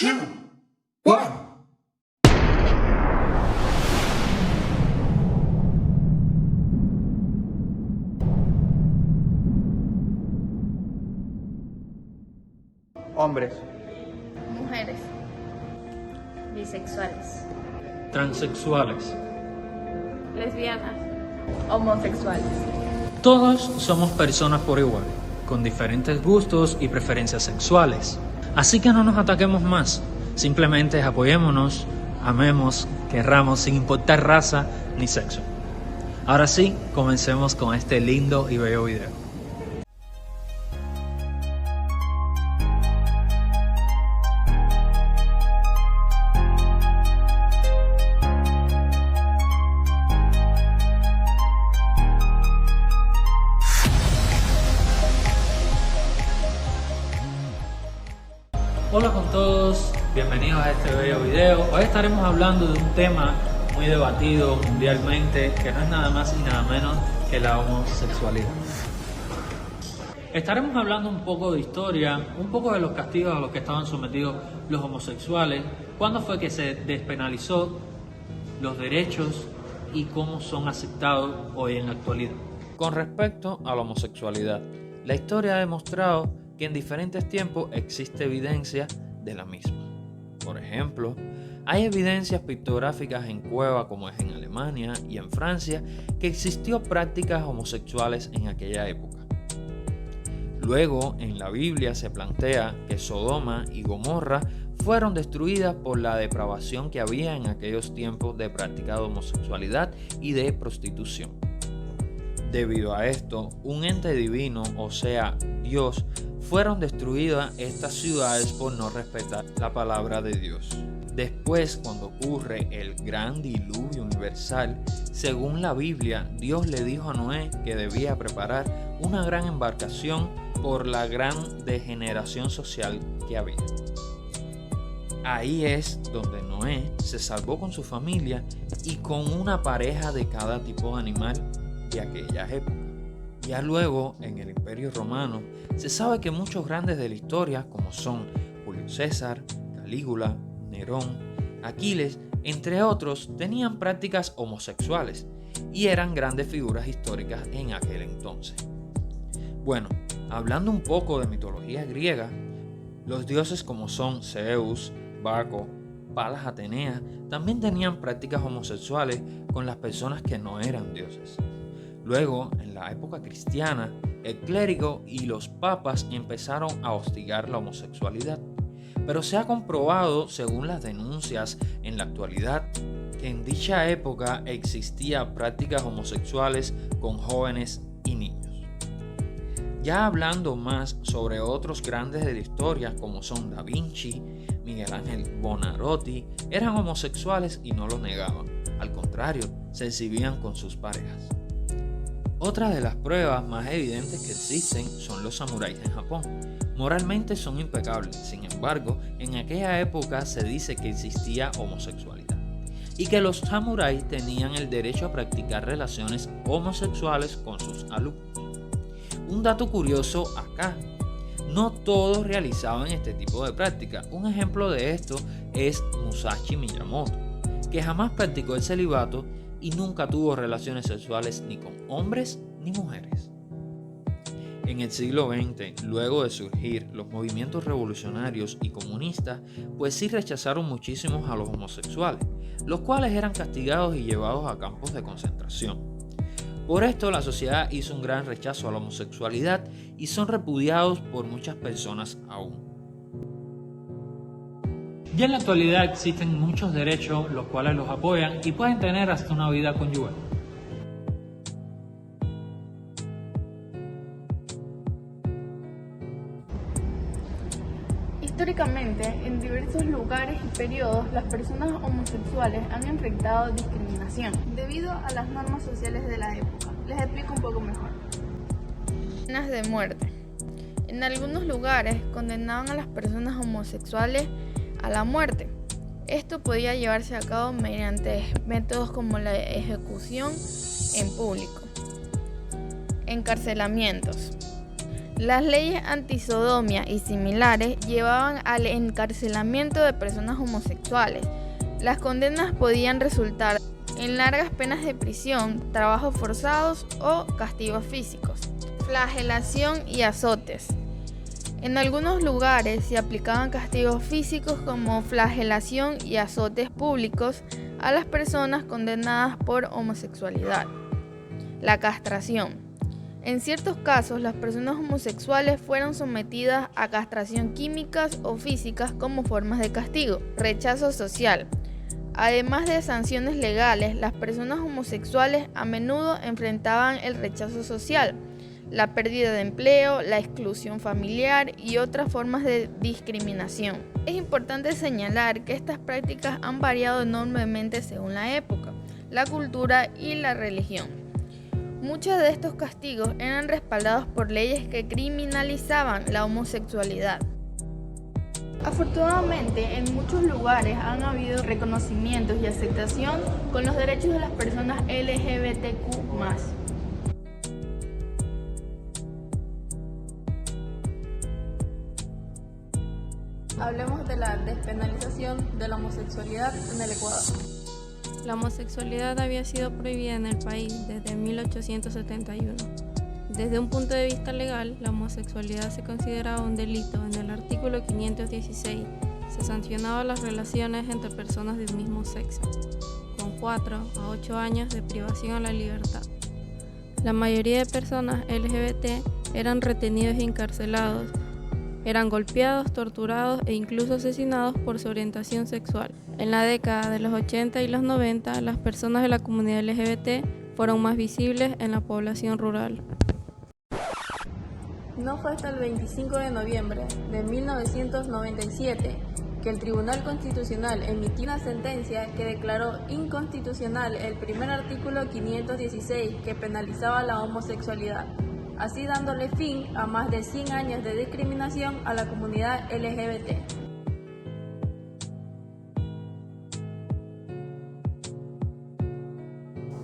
2, 1. Hombres, Mujeres. Bisexuales. Transexuales. Lesbianas. Homosexuales. Todos somos personas por igual, con diferentes gustos y preferencias sexuales. Así que no nos ataquemos más, simplemente apoyémonos, amemos, querramos sin importar raza ni sexo. Ahora sí, comencemos con este lindo y bello video. Hola con todos, bienvenidos a este bello video. Hoy estaremos hablando de un tema muy debatido mundialmente, que no es nada más y nada menos que la homosexualidad. Estaremos hablando un poco de historia, un poco de los castigos a los que estaban sometidos los homosexuales, cuándo fue que se despenalizó, los derechos y cómo son aceptados hoy en la actualidad. Con respecto a la homosexualidad, la historia ha demostrado que en diferentes tiempos existe evidencia de la misma. Por ejemplo, hay evidencias pictográficas en cuevas como es en Alemania y en Francia que existió prácticas homosexuales en aquella época. Luego, en la Biblia se plantea que Sodoma y Gomorra fueron destruidas por la depravación que había en aquellos tiempos de práctica de homosexualidad y de prostitución. Debido a esto, un ente divino, o sea, Dios, fueron destruidas estas ciudades por no respetar la palabra de Dios. Después, cuando ocurre el gran diluvio universal, según la Biblia, Dios le dijo a Noé que debía preparar una gran embarcación por la gran degeneración social que había. Ahí es donde Noé se salvó con su familia y con una pareja de cada tipo de animal de aquella época. Ya luego, en el Imperio Romano, se sabe que muchos grandes de la historia, como son Julio César, Calígula, Nerón, Aquiles, entre otros, tenían prácticas homosexuales y eran grandes figuras históricas en aquel entonces. Bueno, hablando un poco de mitología griega, los dioses como son Zeus, Baco, Palas Atenea, también tenían prácticas homosexuales con las personas que no eran dioses. Luego, en la época cristiana, el clérigo y los papas empezaron a hostigar la homosexualidad, pero se ha comprobado, según las denuncias en la actualidad, que en dicha época existían prácticas homosexuales con jóvenes y niños. Ya hablando más sobre otros grandes de la historia como son Da Vinci, Miguel Ángel Buonarroti, eran homosexuales y no lo negaban, al contrario, se exhibían con sus parejas. Otra de las pruebas más evidentes que existen son los samuráis en Japón. Moralmente son impecables, sin embargo, en aquella época se dice que existía homosexualidad y que los samuráis tenían el derecho a practicar relaciones homosexuales con sus alumnos. Un dato curioso acá, no todos realizaban este tipo de práctica. Un ejemplo de esto es Musashi Miyamoto, que jamás practicó el celibato y nunca tuvo relaciones sexuales ni con hombres ni mujeres. En el siglo XX, luego de surgir los movimientos revolucionarios y comunistas, pues sí rechazaron muchísimos a los homosexuales, los cuales eran castigados y llevados a campos de concentración. Por esto la sociedad hizo un gran rechazo a la homosexualidad y son repudiados por muchas personas aún. Ya en la actualidad existen muchos derechos los cuales los apoyan y pueden tener hasta una vida conyugal. Históricamente, en diversos lugares y periodos, las personas homosexuales han enfrentado discriminación debido a las normas sociales de la época. Les explico un poco mejor. Penas de muerte. En algunos lugares condenaban a las personas homosexuales a la muerte. Esto podía llevarse a cabo mediante métodos como la ejecución en público. Encarcelamientos. Las leyes antisodomía y similares llevaban al encarcelamiento de personas homosexuales. Las condenas podían resultar en largas penas de prisión, trabajos forzados o castigos físicos. Flagelación y azotes. En algunos lugares se aplicaban castigos físicos como flagelación y azotes públicos a las personas condenadas por homosexualidad. La castración. En ciertos casos, las personas homosexuales fueron sometidas a castración químicas o físicas como formas de castigo. Rechazo social. Además de sanciones legales, las personas homosexuales a menudo enfrentaban el rechazo social, la pérdida de empleo, la exclusión familiar y otras formas de discriminación. Es importante señalar que estas prácticas han variado enormemente según la época, la cultura y la religión. Muchos de estos castigos eran respaldados por leyes que criminalizaban la homosexualidad. Afortunadamente, en muchos lugares han habido reconocimientos y aceptación con los derechos de las personas LGBTQ+. Hablemos de la despenalización de la homosexualidad en el Ecuador. La homosexualidad había sido prohibida en el país desde 1871. Desde un punto de vista legal, la homosexualidad se consideraba un delito. En el artículo 516 se sancionaba las relaciones entre personas del mismo sexo, con 4 a 8 años de privación a la libertad. La mayoría de personas LGBT eran retenidos y encarcelados, eran golpeados, torturados e incluso asesinados por su orientación sexual. En la década de los 80 y los 90, las personas de la comunidad LGBT fueron más visibles en la población rural. No fue hasta el 25 de noviembre de 1997 que el Tribunal Constitucional emitió una sentencia que declaró inconstitucional el primer artículo 516 que penalizaba la homosexualidad, así dándole fin a más de 100 años de discriminación a la comunidad LGBT.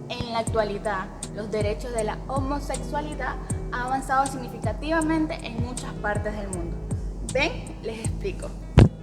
En la actualidad, los derechos de la homosexualidad han avanzado significativamente en muchas partes del mundo. Ven, les explico.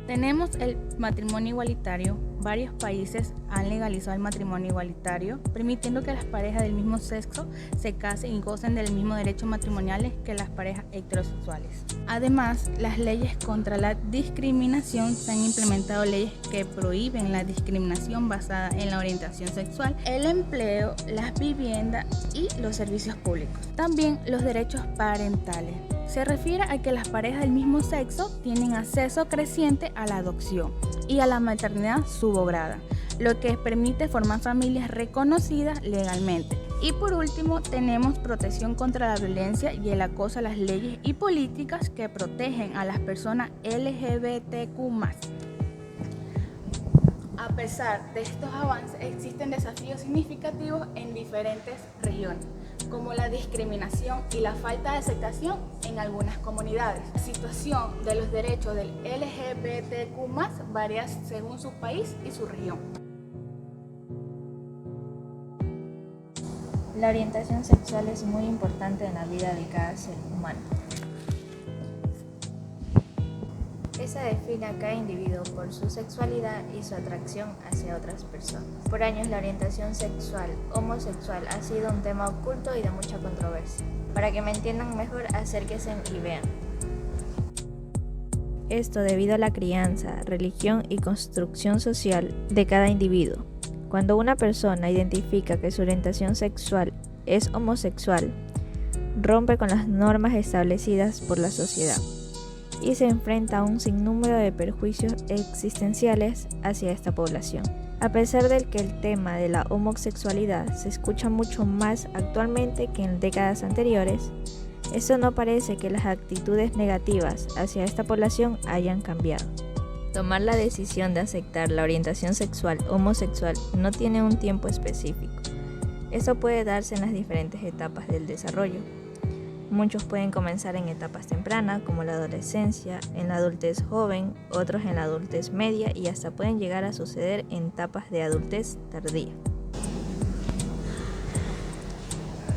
Tenemos el matrimonio igualitario. Varios países han legalizado el matrimonio igualitario, permitiendo que las parejas del mismo sexo se casen y gocen del mismo derecho matrimoniales que las parejas heterosexuales. Además, las leyes contra la discriminación se han implementado leyes que prohíben la discriminación basada en la orientación sexual, el empleo, las viviendas y los servicios públicos. También los derechos parentales. Se refiere a que las parejas del mismo sexo tienen acceso creciente a la adopción y a la maternidad subrogada, lo que permite formar familias reconocidas legalmente. Y por último, tenemos protección contra la violencia y el acoso a las leyes y políticas que protegen a las personas LGBTQ+. A pesar de estos avances, existen desafíos significativos en diferentes regiones, como la discriminación y la falta de aceptación en algunas comunidades. La situación de los derechos del LGBTQ+ varía según su país y su región. La orientación sexual es muy importante en la vida de cada ser humano. Esa define a cada individuo por su sexualidad y su atracción hacia otras personas. Por años, la orientación sexual homosexual ha sido un tema oculto y de mucha controversia. Para que me entiendan mejor, acérquense y vean. Esto debido a la crianza, religión y construcción social de cada individuo. Cuando una persona identifica que su orientación sexual es homosexual, rompe con las normas establecidas por la sociedad y se enfrenta a un sinnúmero de perjuicios existenciales hacia esta población. A pesar de que el tema de la homosexualidad se escucha mucho más actualmente que en décadas anteriores, esto no parece que las actitudes negativas hacia esta población hayan cambiado. Tomar la decisión de aceptar la orientación sexual homosexual no tiene un tiempo específico. Esto puede darse en las diferentes etapas del desarrollo. Muchos pueden comenzar en etapas tempranas, como la adolescencia, en la adultez joven, otros en la adultez media y hasta pueden llegar a suceder en etapas de adultez tardía.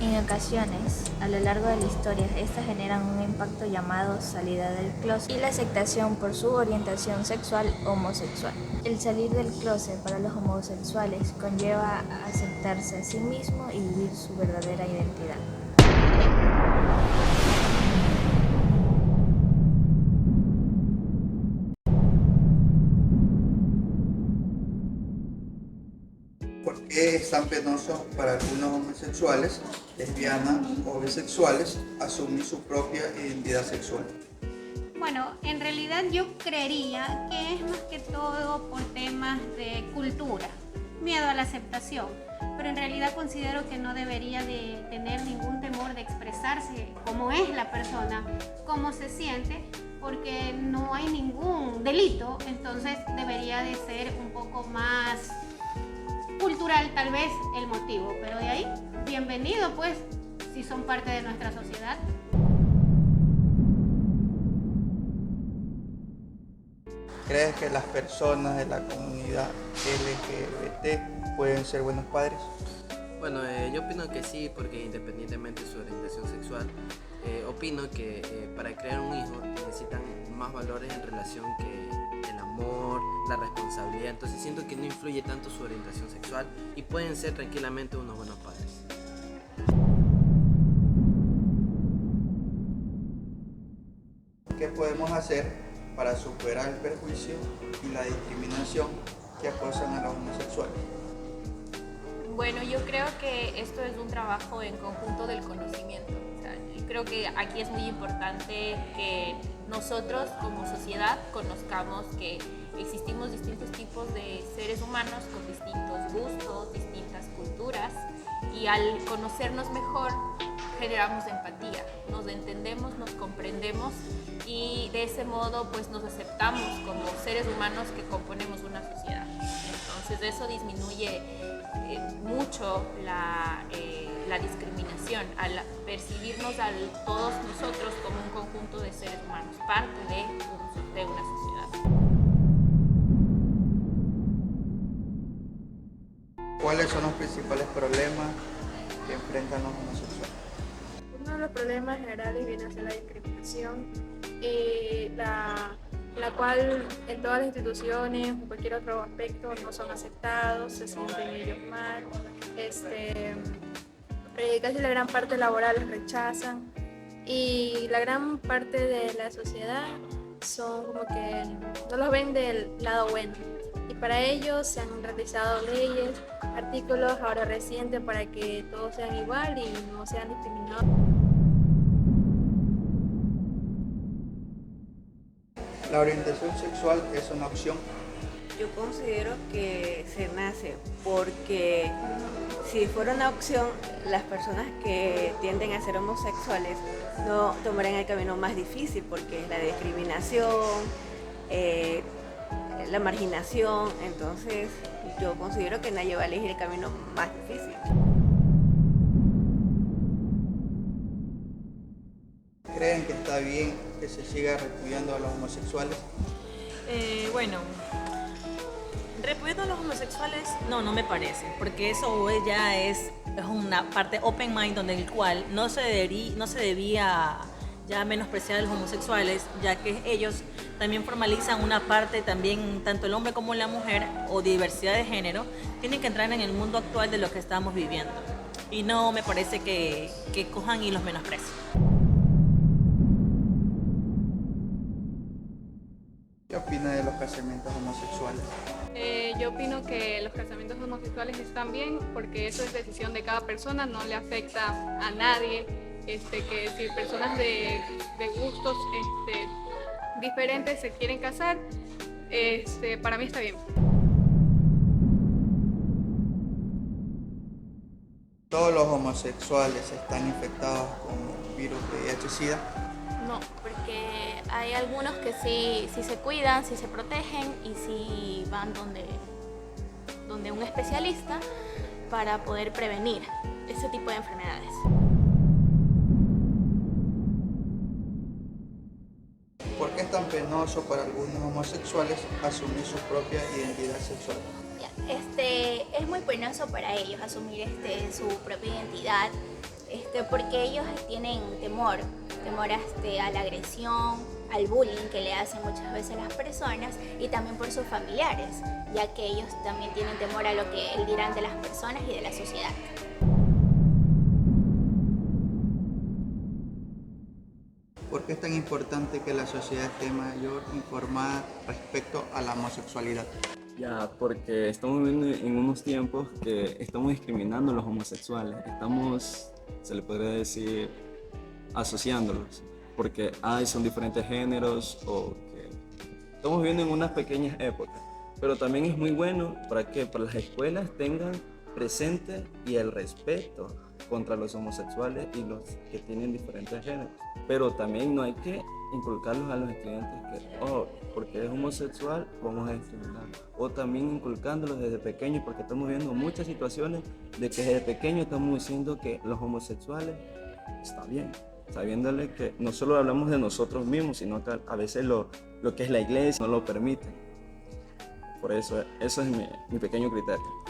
En ocasiones, a lo largo de la historia, estas generan un impacto llamado salida del closet y la aceptación por su orientación sexual homosexual. El salir del closet para los homosexuales conlleva a aceptarse a sí mismo y vivir su verdadera identidad. ¿Por qué es tan penoso para algunos homosexuales, lesbianas o bisexuales asumir su propia identidad sexual? Bueno, en realidad yo creería que es más que todo por temas de cultura, miedo a la aceptación, pero en realidad considero que no debería de tener ningún temor de expresarse cómo es la persona, cómo se siente, porque no hay ningún delito, entonces debería de ser un poco más cultural tal vez el motivo, pero de ahí, bienvenido pues, si son parte de nuestra sociedad. ¿Crees que las personas de la comunidad LGBT pueden ser buenos padres? Bueno, yo opino que sí, porque independientemente de su orientación sexual, opino que para crear un hijo necesitan más valores en relación que el amor, la responsabilidad. Entonces siento que no influye tanto su orientación sexual y pueden ser tranquilamente unos buenos padres. ¿Qué podemos hacer para superar el perjuicio y la discriminación que acosan a los homosexuales? Bueno, yo creo que esto es un trabajo en conjunto del conocimiento. O sea, yo creo que aquí es muy importante que nosotros como sociedad conozcamos que existimos distintos tipos de seres humanos con distintos gustos, distintas culturas, y al conocernos mejor generamos empatía, nos entendemos, nos comprendemos y de ese modo pues nos aceptamos como seres humanos que componemos una sociedad. Entonces eso disminuye mucho la discriminación al percibirnos a todos nosotros como un conjunto de seres humanos, parte de una sociedad. ¿Cuáles son los principales problemas que enfrentan los homosexuales? Uno de los problemas generales viene a ser la discriminación, la cual en todas las instituciones o cualquier otro aspecto no son aceptados, se sienten ellos mal, casi la gran parte laboral los rechazan y la gran parte de la sociedad son como que no los ven del lado bueno. Y para ello se han realizado leyes, artículos ahora recientes para que todos sean igual y no sean discriminados. ¿La orientación sexual es una opción? Yo considero que se nace porque si fuera una opción, las personas que tienden a ser homosexuales no tomarían el camino más difícil porque es la discriminación, la marginación, entonces yo considero que nadie va a elegir el camino más difícil. ¿Creen que está bien que se siga repudiando a los homosexuales? Bueno, repudiando a los homosexuales, no me parece, porque eso ya es una parte open mind donde el cual no se debía ya menospreciar a los homosexuales, ya que ellos también formalizan una parte, también tanto el hombre como la mujer o diversidad de género, tienen que entrar en el mundo actual de lo que estamos viviendo. Y no me parece que cojan y los menosprecien. ¿Qué opina de los casamientos homosexuales? Yo opino que los casamientos homosexuales están bien porque eso es decisión de cada persona, no le afecta a nadie. Que si personas de gustos diferentes se quieren casar, para mí está bien. ¿Todos los homosexuales están infectados con el virus VIH-Sida? No, porque hay algunos que sí se cuidan, sí se protegen y sí van donde un especialista para poder prevenir ese tipo de enfermedades. ¿Por qué es tan penoso para algunos homosexuales asumir su propia identidad sexual? Es muy penoso para ellos asumir su propia identidad porque ellos tienen temor a la agresión, al bullying que le hacen muchas veces las personas, y también por sus familiares, ya que ellos también tienen temor a lo que dirán de las personas y de la sociedad. ¿Por qué es tan importante que la sociedad esté mayor informada respecto a la homosexualidad? Ya, porque estamos viviendo en unos tiempos que estamos discriminando a los homosexuales, estamos, se le podría decir, asociándolos, porque son diferentes géneros o que estamos viviendo en unas pequeñas épocas, pero también es muy bueno para que las escuelas tengan presente y el respeto contra los homosexuales y los que tienen diferentes géneros, pero también no hay que inculcarlos a los estudiantes que, porque eres homosexual vamos a discriminarlo, o también inculcándolos desde pequeños, porque estamos viendo muchas situaciones de que desde pequeños estamos diciendo que los homosexuales está bien, sabiéndole que no solo hablamos de nosotros mismos, sino que a veces lo que es la iglesia no lo permite. Por eso es mi pequeño criterio.